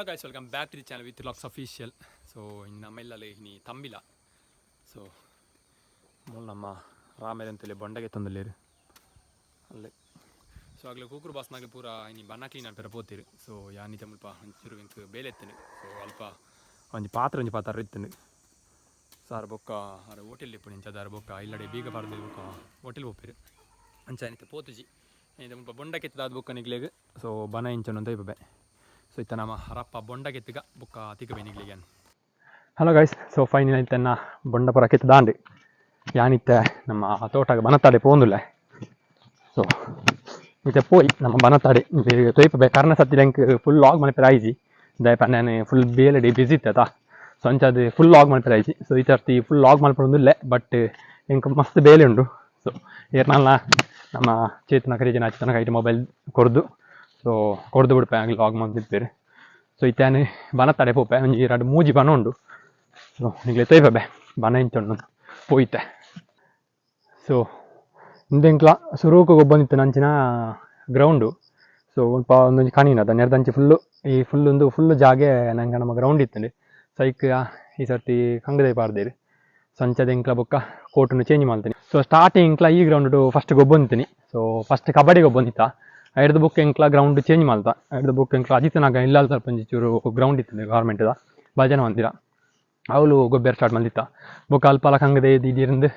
Hello guys, welcome back to the channel with Locks Official. So ನಮ್ಮೆಲ್ಲಲ್ಲಿ ಇನಿ ತಂಬಿಲ್ಲ. So ನಮ್ಮ ರಾಮೇರಂತಲ್ಲಿ ಬೊಂಡಗೆ ತಂದಲ್ಲಿರು ಅಲ್ಲೇ. So ಆಗಲೇ ಕೂಕರು ಬಾಸ್ನಾಗೆ ಪೂರ ಇನಿ ಬಣ್ಣ ಕ್ಲೀನ್ ಆಗ್ತಾರೆ ಪೋತೀರಿ. ಸೊ ಯಾನಿತ ಮುಲ್ಪ ಒಂಚೂರು ಇಂಕ್ ಬೇಲೆ ಎತ್ತೇನೆ. ಸೊ ಅಲ್ಪ ಒಂಜಿ ಪಾತ್ರ ಇತ್ತೇನೆ. ಸಾರ್ ಬೊಕ್ಕ ಅರೆ ಹೋಟೆಲ್ ಇಪ್ಪು ನಿಂಚದಾರ ಬೊಕ್ಕ ಇಲ್ಲಡೆ ಬೀಗ ಪಾರ್ದು ಬೊಕ್ಕ ಹೋಟೆಲ್ ಹೋಗ್ತೀರಿ ಅಂಚಾನಿತ ಪೋತುಜಿ ಇದು ಮುಲ್ಪ ಬೊಂಡಕ್ಕೆ ಎತ್ತದಾದ ಬೊಕ್ಕ ನಿಗ್ಲೆಗೆ. ಸೊ ಬನ ಇಂಚನೊಂದು ಇಬ್ಬೆ. ಸೊ ಇತ್ತ ನಮ್ಮ ಹರಪ್ಪ ಬೊಂಡ ಕೆತ್ತಿಗ ಬುಕ್ಕ ತಿಕ್ಕ ಬೇನಿಗ್ಲಿಗೆ. ಹಲೋ ಗೈಸ್, ಸೊ ಫೈನಲ್ ಇತ್ತನ್ನ ಬೊಂಡ ಪುರ ಕೆತ್ತದಾಂಡು ಯಾನಿತ್ತೆ ನಮ್ಮ ತೋಟಗೆ ಬನತಾಡೆ ಪೋಂದುಲ್ಲ. ಸೊ ಮತ್ತೆ ಪೋಯಿ ನಮ್ಮ ಬನತಾಡೆ ತೊಯ್ಪೆ ಕಾರಣ ಸತ್ತಿರಂಕ್ ಫುಲ್ ಲಾಗ್ ಮಲ್ಪೆರ ಆಯ್ಜಿ ದಯಪ ನಾನು ಫುಲ್ ಬೇಲಡಿ ಬಿಸಿ ಇತ್ತದ. ಸೊ ಅಂಚದು ಫುಲ್ ಲಾಗ್ ಮಲ್ಪೆರ ಆಯ್ಜಿ. ಸೊ ಈ ಸರ್ತಿ ಫುಲ್ ಲಾಗ್ ಮಲ್ಪೊಂದುಲ್ಲೆ ಬಟ್ ಇಂಕ ಮಸ್ತ್ ಬೇಲೆ ಉಂಡು. ಸೊ ಏರ್ನಲ್ಲ ನಮ್ಮ ಚೇತನ ಕರೀಜನ ಚೇತನ ಐಟಿ ಮೊಬೈಲ್ ಸೊ ಕೊಡ್ದು ಬಿಡ್ಪೆ ಆಗಲಿ ಲಾಗ್ ಮಾಡ್ತಿರ್ತೀರಿ. ಸೊ ಇತ್ತೇನೆ ಬನ ತಡೆ ಪೋಪೆ ಒಂಜಿ ಎರಡು ಮೂಜಿ ಬನ ಉಂಡು. ಸೊ ನಿಗ್ಲೆ ತೊಯ್ಪೆ ಬನ ಇಂಚೊಂಡು ಪೋಯ್ತೆ. ಸೊ ಇಂದೆಂಕ್ಲ ಸುರೂಕು ಗೊಬ್ಬಂದಿತ್ತು ನಂಚಿನ ಗ್ರೌಂಡು. ಸೊ ಸ್ವಲ್ಪ ಒಂದೊಂದು ಕಣಿನದ ನೆರೆದಂಚಿ ಫುಲ್ಲು ಜಾಗೆ ನಂಗೆ ನಮ್ಮ ಗ್ರೌಂಡ್ ಇತ್ತಂడి. ಸೈಕ್ ಈ ಸರ್ತಿ ಕಂಗದೆ ಪಾರ್ದೇರಿ. ಸೊ ಅಂಚದ ಇಂಕ್ಲ ಬೊಕ್ಕ ಕೋಟನ್ನು ಚೇಂಜ್ ಮಾಡ್ತೀನಿ. ಸೊ ಸ್ಟಾರ್ಟಿಂಗ್ ಇಂಕ್ಲ ಈ ಗ್ರೌಂಡು ಫಸ್ಟ್ ಗೊಬ್ಬಂದಿತ್ತೀನಿ. ಸೊ ಫಸ್ಟ್ ಕಬಡ್ಡಿ ಗೊಬ್ಬಂದಿತ್ತ ಐಡ್ದು ಬುಕ್ ಎಂಕ್ಲ ಗ್ರೌಂಡ್ ಚೇಂಜ್ ಮಾಡ್ತಾ ಐಡ್ದು ಬುಕ್ ಎಂಕ್ಲ ಅಜಿತನಾಗ ಇಲ್ಲ ಸ್ವಲ್ಪ ಒಂಚೂರು ಗ್ರೌಂಡ್ ಇತ್ತು ಗೌರ್ಮೆಂಟ್ದ ಭಜನ ಮಂದಿರ ಅವಳು ಗೊಬ್ಬರ ಸ್ಟಾರ್ಟ್ ಮಾಡಿತ್ತ ಬುಕ್ ಅಲ್ಪ ಅಲ್ಲ ಕಂಗದೆ ಇದಿರಂದು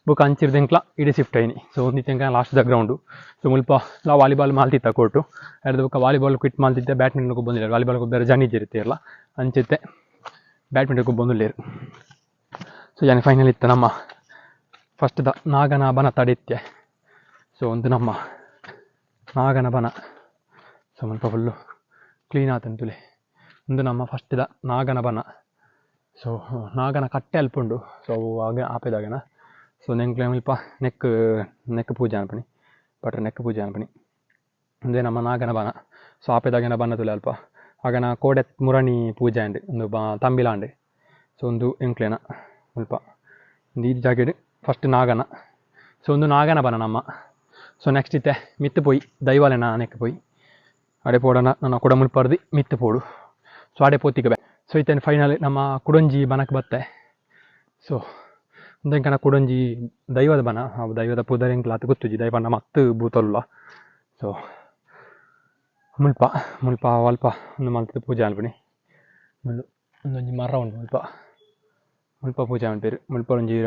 ಬುಕ್ ಅಂಚಿರ್ದು ಎಂಕ್ಲ ಇಡೀ ಶಿಫ್ಟ್ ಆಯ್ನಿ. ಸೊ ಒಂದಿತ್ತು ಎಂಕ ಲಾಸ್ಟ್ದ ಗ್ರೌಂಡು. ಸೊ ಮುಲ್ಪ ನಾ ವಾಲಿಬಾಲ್ ಮಾಲ್ತಿತ್ತ ಕೋರ್ಟು ಐಡ್ದು ಬುಕ್ಕ ವಾಲಿಬಾಲ್ ಕ್ವಿಟ್ ಮಾಡ್ತಿದ್ದೆ. ಬ್ಯಾಡ್ಮಿಂಟನ್ ಗೊಬ್ಬಂದಿಲ್ಲ, ವಾಲಿಬಾಲ್ ಗೊಬ್ಬರ ಜನಿಜ್ ಇರುತ್ತೆ ಇರಲ್ಲ ಅಂಚಿತ್ತೆ ಬ್ಯಾಡ್ಮಿಂಟನ್ ಗೊಬ್ಬಂದಿಲ್ಲೇರು. ಸೊ ಯಾನೆ ಫೈನಲ್ ಇತ್ತು ನಮ್ಮ ಫಸ್ಟ್ದ ನಾಗನ ಬನ ತಡೆತ್ತೆ. ಸೊ ಒಂದು ನಮ್ಮ ನಾಗನ ಬನ ಸೊ ಸ್ವಲ್ಪ ಫುಲ್ಲು ಕ್ಲೀನ್ ಆತಂತುಲೆ ಒಂದು ನಮ್ಮ ಫಸ್ಟ್ದ ನಾಗನ ಬನ. ಸೊ ನಾಗನ ಕಟ್ಟೆ ಅಲ್ಪುಂಡು. ಸೊ ಅವು ಆಗ ಆಪೆದಾಗನ ಸೊ ನೆಂಕ್ಲೆ ಸ್ವಲ್ಪ ನೆಕ್ ಪೂಜೆ ಅನ್ಪಣಿ ನೆಕ್ ಪೂಜೆ ಅನ್ಪಣಿ ಒಂದೇ ನಮ್ಮ ನಾಗನ ಬನ. ಸೊ ಆಪೆದಾಗನ ಬನ ತುಲೆ ಅಲ್ಪ ಆಗನ ಕೋಡೆ ಮುರಣಿ ಪೂಜೆ ಅಂಡು ಒಂದು ತಂಬಿಲ ಅಂಡು. ಸೊ ಒಂದು ಎಂಕ್ಲೆನ ಸ್ವಲ್ಪ ಒಂದು ಈ ಜಾಗೆಡು ಫಸ್ಟ್ ನಾಗನ. ಸೊ ಒಂದು ನಾಗನ ಬನ ನಮ್ಮ. ಸೊ ನೆಕ್ಸ್ಟ್ ಇತ್ತೆ ಮಿತ್ತು ಪೋಯಿ ದೈವಾಲೆನ ನೆಕ್ ಪೋಯಿ ಅಡೆ ಪೋಡನ ನನ್ನ ಕುಡ ಮುಲ್ಪರ್ದು ಮಿತ್ತು ಪೋಡು. ಸೊ ಅಡೆ ಪೋತಿಗೆ ಬೆ. ಸೊ ಇತ್ತೇನು ಫೈನಲ್ ನಮ್ಮ ಕುಡೊಂಜಿ ಬನಕ್ಕೆ ಬತ್ತೆ. ಸೊ ಒಂದೆಂಕನ ಕುಡೊಂಜಿ ದೈವದ ಬನ ಆ ದೈವದ ಪೂದರ್ ಎಂಕ್ಲ ಅದು ಗೊತ್ತುಜಿ ದೈವನ ಮತ್ತು ಬೂತಲ್ಲ. ಸೊ ಮುಲ್ಪ ಅಲ್ಪ ಒಂದು ಮಲ್ತದ ಪೂಜೆ ಅನ್ಪಣಿ ಒಂದೊಂಜಿ ಮರ ಉಂಡು ಮುಲ್ಪ ಪೂಜೆ ಅನ್ಪೇರು ಮುಲ್ಪ ಒಂಜಿ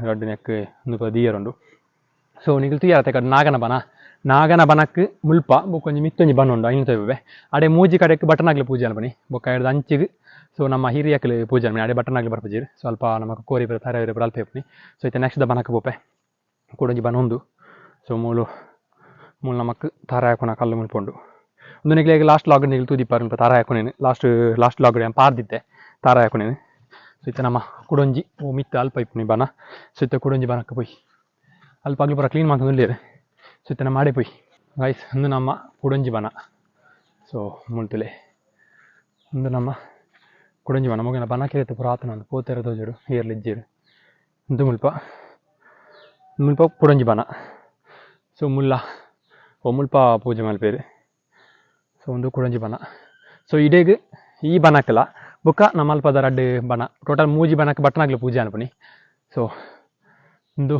ರಡ್ಡು ನೆಕ್ ಒಂದು ದಿಯರುಂಡು. ಸೊ ನಿಗಲು ತುಯ್ಯಾರತ್ತೆ ಕಡೆ ನಾಗನ ಬನಕ್ಕೆ ಮುಲ್ಪ ಬೊಕ್ಕೊಂಜಿ ಮಿತ್ತೊಂಜಿ ಬಣ್ಣ ಉಂಡು ಐನು ತೊಯ್ಬೆ ಅಡೆ ಮೂಜಿ ಕಡೆಗೆ ಬಟನಾಗ್ಲಿ ಪೂಜೆ ಅನ್ಪಣಿ ಬೊಕ್ಕ ಹಿಡ್ದು ಅಂಚಿಗೆ. ಸೊ ನಮ್ಮ ಹಿರಿಯಕ್ಕಲು ಪೂಜೆ ಅನ್ಪಣಿ ಅಡೆ ಬಟನಾಗ್ಲಿ ಬರ್ಪಜೀರು ಸ್ವಲ್ಪ ನಮ್ಮ ಕೋರಿ ಬರ ತರ ಬರ ಅಲ್ಪ ಹೇಪಣಿ. ಸೊ ಇತ್ತೆ ನೆಕ್ಸ್ಟ್ ದ ಬನಕ್ಕೆ ಪೋಪೆ ಕೂಡೊಂಜಿ ಬನ ಉಂದು. ಸೊ ಮೂಲು ನಮಕ್ ತಾರ ಹಾಕೋಣ ಕಲ್ಲು ಮುಲ್ಪುಂಡು ಒಂದು ನಿಗ್ಲಿಗೆ ಲಾಸ್ಟ್ ಲಾಗ್ ನಿಗಲು ತೂದಿಪ್ಪಾರು ತಾರ ಹಾಕೋನೇನು ಲಾಸ್ಟ್ ಲಾಗ್ ಪಾರ್ದಿದ್ದೆ ತಾರ ಹಾಕೋನೇನು. ಸೊ ಇತ್ತೆ ನಮ್ಮ ಕುಡೊಂಜಿ ಮಿತ್ತ ಅಲ್ಪ ಇಪ್ಪುನಿ ಬನ. ಸೊ ಇತ್ತೆ ಕುಡೊಂಜಿ ಬನಕ್ಕೆ ಪೋಯಿ ಅಲ್ಪ ಆಗ್ಲಿ ಪೂರ ಕ್ಲೀನ್ ಮಾಡ್ಕೊಂಡು ಸೊ ಇತ್ತನ ಮಾಡೇ ಪೋಯಿ ಗೈಸ್ ಒಂದು ನಮ್ಮ ಕುಡೊಂಜಿ ಬನ. ಸೊ ಮುಳ್ತುಲೆ ಒಂದು ನಮ್ಮ ಕುಡೊಂಜಿ ಬನ ಮುಗಿನ ಬನ ಕೇಳಿತು ಪುರಾತನ ಒಂದು ಪೋತೆರ ತೋಜರು ಏರ್ಲಿಜ್ಜೇರು ಒಂದು ಮುಲ್ಪ ಕುಡೊಂಜಿ ಬನ. ಸೊ ಮುಲ್ಪ ಪೂಜೆ ಮಲ್ಪೇರು. ಸೊ ಒಂದು ಕುಡೊಂಜಿ ಬನ. ಸೊ ಇಡೇಗೆ ಈ ಬನಕ್ಕಲ್ಲ ಬುಕ್ಕ ನಮ್ಮ ಅಲ್ಪದ ರಡ್ಡು ಬನ ಟೋಟಲ್ ಮೂಜಿ ಬನಕ್ಕೆ ಬಟ್ಟನಾಗ್ಲಿ ಪೂಜೆ ಅನ್ಪಣಿ. ಸೊ ಒಂದು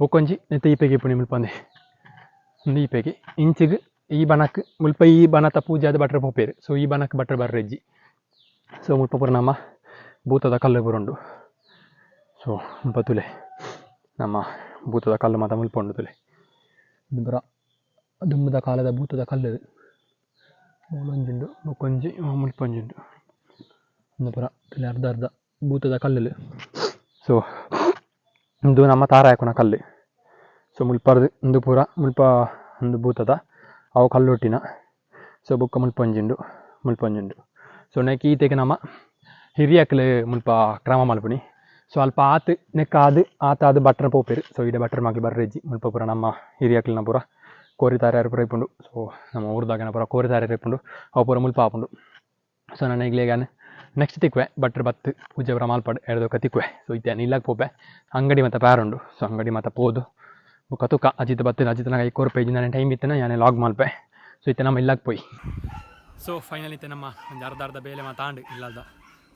ಬೊಕ್ಕೊಂಜಿ ನೆತ್ತ ಈಪೆಗೆ ಇಪ್ಪುಣಿ ಮುಲ್ಪಂದೆ ಒಂದು ಈಪೆಗೆ ಇಂಚಿಗೆ ಈ ಬನಕ್ಕೆ ಮುಲ್ಪ ಈ ಬನತ ಪೂಜೆ ಆದ ಬಟ್ರೆ ಪೋಪೇರು. ಸೊ ಈ ಬನಕ್ಕೆ ಬಟ್ರೆ ಬರ್ರೆಜ್ಜಿ. ಸೊ ಮುಲ್ಪ ಪುರ ನಮ್ಮ ಭೂತದ ಕಲ್ಲು ಪುರುಂಡು. ಸೊ ಮುಲ್ಪ ತುಲೆ ನಮ್ಮ ಭೂತದ ಕಲ್ಲು ಮಾತ ಮುಲ್ಪ ಉಂಡು ತುಲೆ ಬುರ ದುಂಬದ ಕಾಲದ ಭೂತದ ಕಲ್ಲು ಮೂಲೊಂಜುಂಡು ಬೊಕ್ಕೊಂಜಿ ಮುಲ್ಪೊಂಜುಂಡು ಒಂದು ಪುರ ತುಲೆ ಅರ್ಧ ಭೂತದ ಕಲ್ಲು. ಸೊ ಒಂದು ನಮ್ಮ ತಾರ ಹಾಕೋಣ ಕಲ್ಲು. ಸೊ ಮುಲ್ಪರ್ದು ಒಂದು ಪೂರ ಮುಲ್ಪ ಒಂದು ಭೂತದ ಅವು ಕಲ್ಲೊಟ್ಟಿನ. ಸೊ ಬುಕ್ಕ ಮುಲ್ಪೊಂಜುಂಡು. ಸೊ ನೆಕ್ ಈತೆಗೆ ನಮ್ಮ ಹಿರಿಯಕ್ಕಲು ಮುಲ್ಪ ಕ್ರಮ ಮಲ್ಪಣಿ. ಸೊ ಅಲ್ಪ ನೆಕ್ ಆತಾದು ಬಟ್ರ ಪೋಪೇರು. ಸೊ ಇಡೆ ಬಟ್ರ ಮಗ್ಲು ಬರ್ರೆಜ್ಜಿ ಮುಲ್ಪ ಪೂರ ನಮ್ಮ ಹಿರಿಯಕ್ಕಲಿನ ಪೂರ ಕೋರಿ ತಾರ್ಯಾರು ಪೂರ ಇಪ್ಪುಂಡು. ಸೊ ನಮ್ಮ ಊರ್ದಾಗನ ಪೂರ ಕೋರಿ ತಾರ್ಯಾರು ಇಪ್ಪುಂಡು ಅವು ಪೂರ ಮುಲ್ಪ ಆಪುಂಡು. ಸೊ ನನ್ನ ಈಗಲೇಗಾನೆ ನೆಕ್ಸ್ಟ್ ತಿಕ್ವೆ ಬಟ್ರ್ ಬತ್ತು ಪೂಜೆ ಪೂರ ಮಾಲ್ಪಾಡು ಎಡ್ದೊಕ್ಕ ತಿಕ್ವೆ. ಸೊ ಇತ್ತೇನು ಇಲ್ಲಕ್ಕೆ ಪೋಪೆ ಅಂಗಡಿ ಮತ್ತು ಪ್ಯಾರುಂಡು. ಸೊ ಅಂಗಡಿ ಮತ್ತು ಪೋದು ಬುಕ್ಕ ತುಕ ಅಜಿತ್ ಬತ್ತಿನ ಅಜಿತ್ನಾಗ 1 ಪೇಜಿಂದ ಟೈಮ್ ಇತ್ತೇನೆ ಯಾನೇ ಲಾಗ್ ಮಲ್ಪೆ. ಸೊ ಇತ್ತೆ ನಮ್ಮ ಇಲ್ಲಕ್ಕೆ ಪೋಯಿ ಸೊ ಫೈನಲ್ ಇತ್ತೆ ನಮ್ಮ ಒಂದು ಅರ್ಧ ಬೇಲೆ ಮಾತಾಂಡು ಇಲ್ಲದ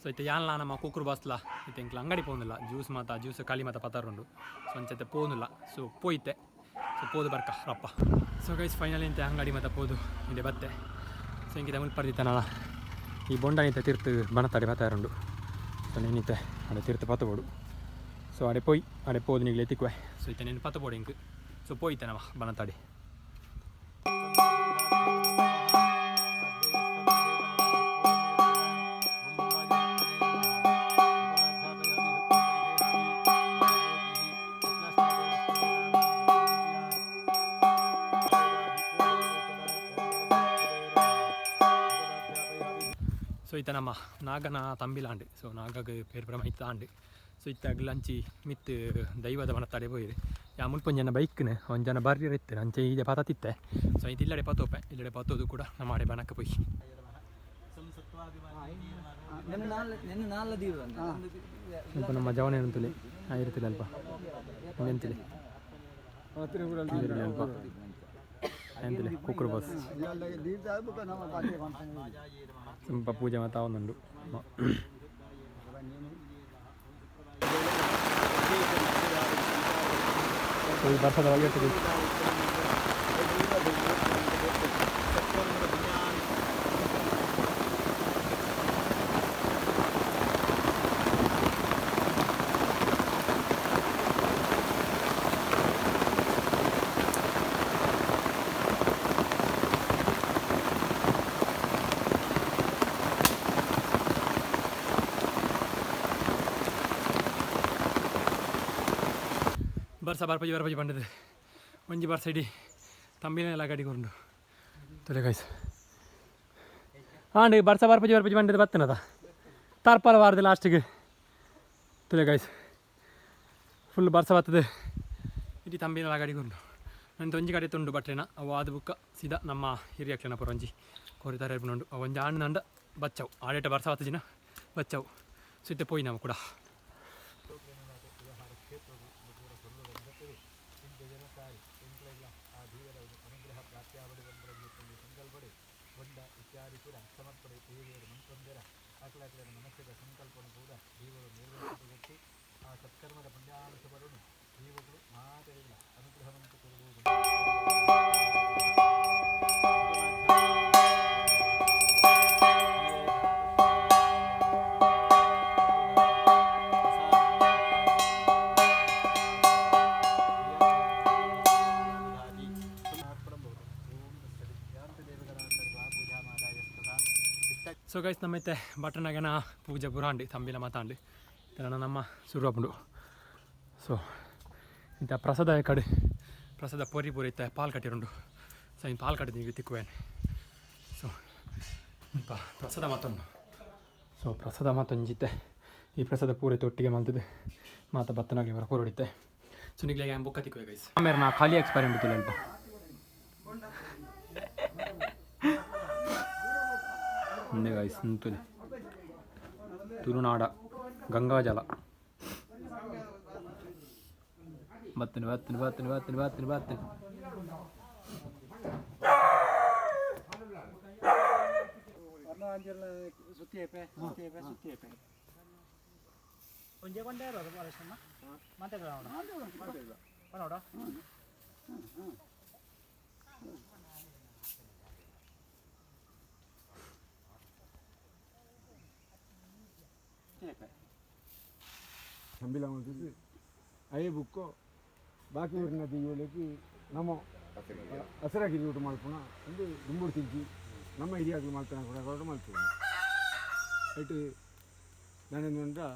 ಸೊ ಇತ್ತೆ ಯಾನ್ಲ ನಮ್ಮ ಕುಕ್ಕರು ಬಸ್ಲ ಇತ್ತೆ ಇಂಕ್ಲ ಅಂಗಡಿ ಪೋನಿಲ್ಲ ಜ್ಯೂಸ್ ಕಳಿ ಮಾತ ಪತಾರುಂಡು ಸೊ ಅಂಚತ್ತೆ ಪೋನಿಲ್ಲ ಸೊ ಪೋಯ್ತೆ ಸೊ ಪೋದು ಬರ್ಕ ರಪ್ಪ ಸೊ ಗೈಸ್ ಫೈನಲ್ ಇಂತೆ ಅಂಗಡಿ ಮಾತ ಪೋದು ಇದೆ ಬತ್ತೆ ಸೊ ಹಿಂಗಿದೆ ಮುಲ್ಪರ್ದಿತ್ತನಲ್ಲ ಈ ಬೊಂಡನಿತ್ತೆ ತೀರ್ತು ಬಣತಾಡಿ ಪತಾರುಂಡು ಸೊ ನೀನಿತ್ತೆ ಅಡೆ ತೀರ್ತು ಪತ್ತಬೋಡು ಸೊ ಅಡೆ ಪೋದು ನೀಗ್ಲೆ ತಿಕ್ವೆ ಸೊ ಇತ್ತೆ ನೀನು ಪತ್ತಬೋಡು ಇಂಕ್ ಸೊ ಪೋಯ್ತೆ ನಮ್ಮ ಬಣತಾಡಿ ಸೊ ಇತ್ತ ನಮ್ಮ ನಾಗನ ತಂಬಿಲಾಂಡು ಸೊ ನಾಗಗೆ ಪೇರು ಪ್ರಮ ಇತ್ತಾಂಡು ಸೊ ಇತ್ತಾಗ ಲಂಚಿ ಮಿತ್ ದೈವದ ಮನತ್ತಾಡೆ ಪೋಯಿರು ಯಾ ಮುಲ್ಪೊಂಜನ ಬೈಕ್ನ ಒಂಜನ ಬರ್ರಿ ಇತ್ತು ಅಂಚೆ ಇದೆ ಪತ್ತಿತ್ತೆ ಸೊ ಇದು ಇಲ್ಲಡೆ ಪತ್ತೋಪೆ ಇಲ್ಲಡೆ ಪತ್ತೋದು ಕೂಡ ನಮ್ಮ ಆಡೆ ಬಣಕ್ಕೆ ಪೋಯಿ ಸ್ವಲ್ಪ ನಮ್ಮ ಜವನ ಏನಂತಲೇ ಆಗಿರ್ತಿಲ್ಲ ಅಲ್ಪ ಎಂತಿಲ್ಲ ಅಲ್ಪ ಎಂತಿಲ್ಲ ಕುಕ್ಕರು ಬಸ್ ಸ್ವಲ್ಪ ಪೂಜೆ ಮಾತಾ ಒಂದುಂಡು ಈ ವರ್ಷದ ಒಳ್ಳೆಯದು ಬರ್ಸ ಬರ್ಪಜಿ ಬಂಡದು ಒಂಜಿ ಬರ್ಸ ಇಡೀ ತಂಬಿನೆಲ್ಲ ಗಡಿಗೊಂಡು ತೊಲೆಗಾಯ್ಸು ಹಾಂ ಬರ್ಸ ಬರ್ಪಜಿ ಬಂಡದು ಬತ್ತನದ ತಾರ್ಪಾಲ ವಾರದ ಲಾಸ್ಟಿಗೆ ತೊಲೆಗಾಯ್ಸು ಫುಲ್ ಬರ್ಸ ಬರ್ತದೆ ಇಡೀ ತಂಬಿನೆಲ್ಲ ಗಡಿಗೊಂಡು ನನ್ನ ಒಂಜಿ ಕಡೆ ತುಂಡು ಬಟ್ಟೆನ ಅವು ಆದ ಬುಕ್ಕ ಸೀದಾ ನಮ್ಮ ಹಿರಿಯಕ್ಲನ ಪುರ ಒಂಜಿ ಕೋರಿತಾರೆ ನೋಡು ಒಂಜಿ ಹಣ್ಣು ನಂಡ ಬಚ್ಚವು ಆಡೇಟ ಬರ್ಸ ಬತ್ತ ದಿನ ಬಚ್ಚವು ಸಿಟ್ಟೆ ಪೋಯಿ ನಾವು ಕೂಡ ಸೊ ಗೈಸ್ ನಮ್ಮೈತೆ ಬಟನಾಗನ ಪೂಜೆ ಬುರಾಂಡು ತಂಬಿಲ ಮಾತಾಂಡು ಇದನ್ನು ನಮ್ಮ ಸುರುವಪ್ಪುಂಡು ಸೊ ಇಂಥ ಪ್ರಸಾದ ಕಡೆ ಪ್ರಸಾದ ಪೂರಿ ಇತ್ತೆ ಪಾಲು ಕಟ್ಟಿರುಂಡು ಸೊ ಇನ್ನು ಪಾಲು ಕಟ್ಟಿದ ನೀವು ತಿಕ್ಕುವೇನು ಸೊ ಪ್ರಸಾದ ಮಾತೊಂದು ಸೊ ಪ್ರಸಾದ ಮಾತೊಂಜಿತ್ತೆ ಈ ಪ್ರಸಾದ ಪೂರೈತೆ ಒಟ್ಟಿಗೆ ಮಲ್ತದೆ ಮಾತ ಬತ್ತನಾಗಲಿ ಬರ ಪೂರ ಹೊಡಿತೆ ಸೊ ನಿಗ್ಲಾಗ ಬುಕ್ಕ ತಿಕ್ಕುವೆ ಗೈಸ್ ಆಮೇಲೆ ನಾ ಖಾಲಿ ಎಕ್ಸ್ಪೈರ್ ಬಿಟ್ಟಿಲ್ಲ ಅಲ್ಪ ಒಂದೇ ಗಾಯ್ಸ್ ನಿಂತದೆ ತುಳುನಾಡ ಗಂಗಾಜಲ ಬತ್ತನೆ ಸಂಬಿಲ ಮಾಡ್ತಿದ್ದು ಅಯ್ಯ ಬುಕ್ಕು ಬಾಕಿ ಊರಿನ ದಿವ್ಯಲಕ್ಕೆ ನಮ್ಮ ಹಸಿರಾಗಿ ಊಟ ಮಾಡ್ಕೋಣ ಒಂದು ದುಂಬುಡು ತಿಂಚಿ ನಮ್ಮ ಹಿರಿಯಾಗಿ ಮಾಡ್ತಾನೆ ಕೂಡ ಹೊರಟು ಮಾಡ್ತೀವಿ ಐಟು ನಾನೇನು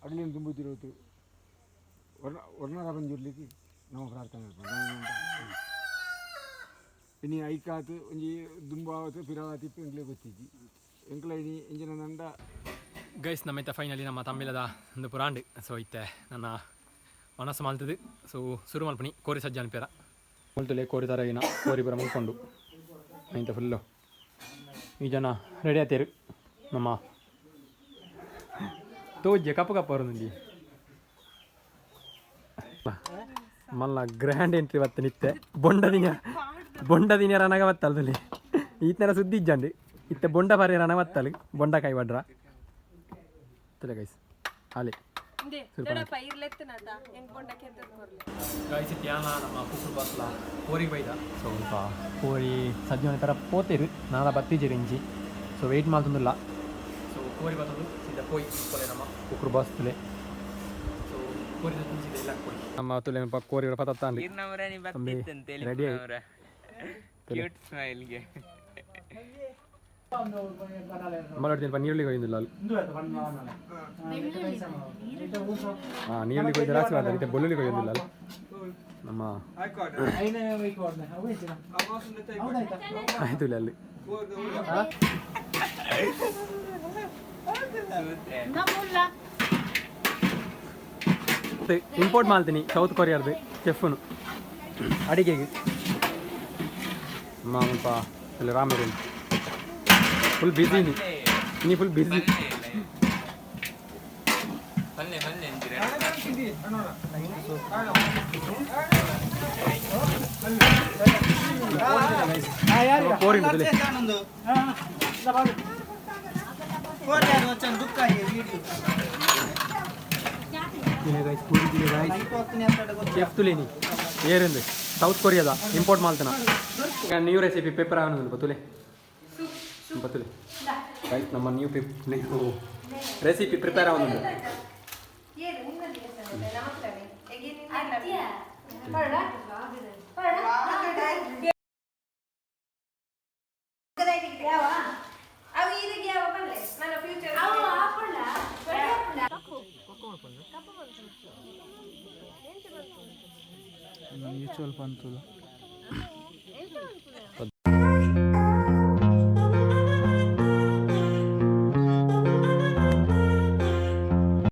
ಅಡ್ಲಿನ ತುಂಬುತ್ತಿರೋದು ವರ್ಣರ ಬಂದಿರ್ಲಿಕ್ಕೆ ನಾವು ಪ್ರಾರ್ಥನೆ ಮಾಡ್ಕೊಂಡು ಇನಿ ಐಕಾತು ಒಂಜಿ ದುಂಬಾವತ್ತು ಪಿರಾವತಿಪ್ಪು ಎಂಕ್ಲೆ ಗೊತ್ತಿದ್ದಿ ಎಂಕ್ಲ ಇನಿ ಎಂಜಿನ ನಂಡ ಗೈಸ್ ನಮ್ಮೈತೆ ಫೈನಲಿ ನಮ್ಮ ತಮ್ಮಿಲದ ಒಂದು ಪುರಾಂಡು ಸೊ ಇತ್ತೆ ನನ್ನ ಮನಸ್ಸು ಮಾಲ್ತದು ಸೊ ಶುರು ಮಲ್ಪನಿ ಕೋರಿ ಸಜ್ಜಾನ ಪೇರ ಮುಲ್ತಲೆ ಕೋರಿ ತರಗಿನ ಕೋರಿ ಪುರ ಮುಲ್ಕೊಂಡು ಇಂತ ಫುಲ್ಲು ಈ ಜನ ರೆಡಿ ಆತೇರು ನಮ್ಮ ತೋಜ್ಜೆ ಕಪ್ಪು ಅವರೊಂದು ಮಲ್ಲ ಗ್ರ್ಯಾಂಡ್ ಎಂಟ್ರಿ ಬತ್ತ ನಿತ್ತೆ ಬೊಂಡದಿನ ಬೊಂಡ ದಿನ ರನಗ ಬತ್ತಲ್ದಲ್ಲಿ ಈತನ ಸುದ್ದಿ ಇಜ್ಜಂಡು ಇತ್ತೆ ಬೊಂಡ ಬಾರಿ ರನ ಬತ್ತಲು ಬೊಂಡ ಕೈ ಬಡ್ರ ತಲೆ ಗೈಸ್ ಹಾಲೆ ನಮ್ಮ ಕುಕ್ಕರ್ ಬಾಸ್ಲ ಕೋರಿಗೆ ಬೈದ ಸ್ವಲ್ಪ ಕೋರಿ ಸಜ್ಜನ ಥರ ಪೋತೇರು ನಾಳೆ ಬತ್ತಿದ್ದೀರಿ ಇಂಚಿ ಸೊ ವೆಯ್ಟ್ ಮಾಡ್ತಂದಿಲ್ಲ ಸೊ ಕೋರಿ ಬತ್ತದು ಸೀದಾ ಪೋಯ್ ಕೊಲೆ ನಮ್ಮ ಕುಕ್ಕರ್ ಬಾಸ್ತಲೆ ಸೊ ಕೋರಿ ಸೀದಾ ಇಲ್ಲ ಕೋರಿ ನಮ್ಮ ತುಲೆ ಕೋರಿ ಪತ್ತಾಂಡಿ ರೆಡಿ ಕ್ಯೂಟ್ ಸ್ಮೈಲ್ಗೆ ಮಲಡ್ತೀನಿ ನೀರುಳ್ಳಿಗೆ ಹೋಗಿದ್ದಿಲ್ಲ ಅಲ್ಲಿ ಹಾಂ ನೀರುಳ್ಳಿಗೆ ಹೋಗಿದ್ದ ರಾತ್ರಿ ಆದ ರೀತಿ ಬೆಳ್ಳುಳ್ಳಿಗೆ ಹೋಗಿದ್ದಿಲ್ಲ ಅಲ್ಲಿ ನಮ್ಮ ಆಯ್ತು ಅಲ್ಲಿ ಇಂಪೋರ್ಟ್ ಮಾಡ್ತೀನಿ ಸೌತ್ ಕೊರಿಯಾರ್ದು ಚೆಫ್ನು ಅಡಿಗೆಗೆ ಅಮ್ಮ ಸ್ವಲ್ಪ ಅಲ್ಲಿ ರಾಮೇರು ಫುಲ್ ಬಿಸಿ ನೀ ಫುಲ್ ಬಿಸಿ ಕೋರಿ ಚೆಫ್ ತುಲೇನಿ ಏರಿಂದ ಸೌತ್ ಕೊರಿಯಾದ ಇಂಪೋರ್ಟ್ ಮಾಡ್ತಾನ ನ್ಯೂ ರೆಸಿಪಿ ಪೇಪರ್ ಆಗೋದು ಬತ್ತುಲೆ ಬತ್ತುಲೆ ರೈಟ್ ನಮ್ಮ ನ್ಯೂ ರೆಸಿಪಿ ಪ್ರಿಪೇರ್ ಆಗೋದು ಮ್ಯೂಚುವಲ್ ಫಂಡ್